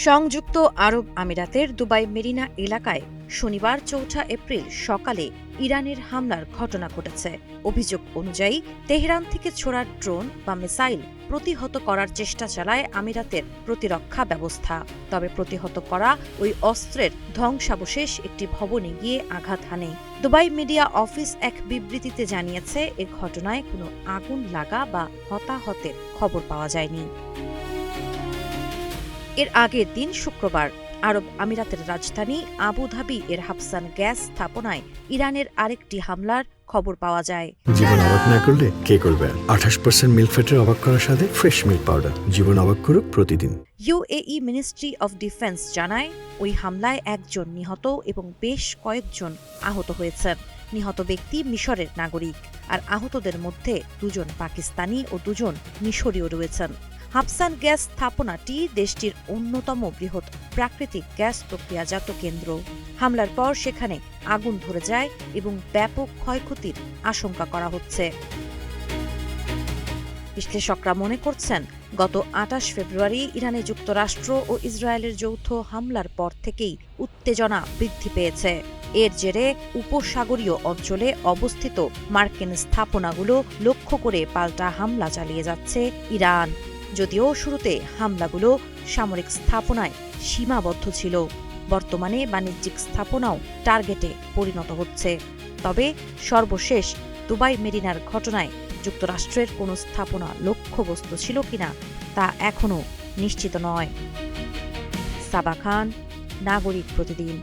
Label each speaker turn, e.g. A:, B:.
A: সংযুক্ত আরব আমিরাতের দুবাই মেরিনা এলাকায় শনিবার ৪ এপ্রিল সকালে ইরানের হামলার ঘটনা ঘটেছে। অভিযোগ অনুযায়ী তেহরান থেকে ছোড়া ড্রোন বা মিসাইল প্রতিহত করার চেষ্টা চালায় আমিরাতের প্রতিরক্ষা ব্যবস্থা। তবে প্রতিহত করা ওই অস্ত্রের ধ্বংসাবশেষ একটি ভবনে গিয়ে আঘাত হানে। দুবাই মিডিয়া অফিস এক বিবৃতিতে জানিয়েছে, এ ঘটনায় কোনো আগুন লাগা বা হতাহতের খবর পাওয়া যায়নি। এর আগের দিন শুক্রবার আরব আমিরাতের রাজধানী আবুধাবি এর হাফসান গ্যাস স্থাপনায় ইরানের আরেকটি হামলার খবর পাওয়া যায়।
B: জীবন অবাক না করলে কে করবে? 28% মিল্ক ফ্যাটের অবাক করার সাথে ফ্রেশ মিল্ক পাউডার। জীবন অবাক করুক প্রতিদিন।
A: ইউএই মিনিস্ট্রি অব ডিফেন্স জানায়, ওই হামলায় একজন নিহত এবং বেশ কয়েকজন আহত হয়েছেন। নিহত ব্যক্তি মিশরের নাগরিক, আর আহতদের মধ্যে 2 জন পাকিস্তানি ও 2 জন মিশরীয় রয়েছেন। হাফসান গ্যাস স্থাপনাটি দেশটির অন্যতম বৃহৎ প্রাকৃতিক গ্যাস প্রক্রিয়াজাত কেন্দ্র। হামলার পর সেখানে আগুন ধরে যায় এবং ব্যাপক ক্ষয়ক্ষতির আশঙ্কা করা হচ্ছে। বিশ্লেষকরা মনে করছেন, গত 28 ফেব্রুয়ারি ইরানে যুক্তরাষ্ট্র ও ইসরায়েলের যৌথ হামলার পর থেকেই উত্তেজনা বৃদ্ধি পেয়েছে। এর জেরে উপসাগরীয় অঞ্চলে অবস্থিত মার্কিন স্থাপনাগুলো লক্ষ্য করে পাল্টা হামলা চালিয়ে যাচ্ছে ইরান। যদিও শুরুতে হামলাগুলো সামরিক স্থাপনায় সীমাবদ্ধ ছিল, বর্তমানে বাণিজ্যিক স্থাপনাও টার্গেটে পরিণত হচ্ছে। তবে সর্বশেষ দুবাই মেরিনার ঘটনায় যুক্তরাষ্ট্রের কোনো স্থাপনা লক্ষ্যবস্তু ছিল কিনা তা এখনও নিশ্চিত নয়। সাবা খান, নাগরিক প্রতিদিন।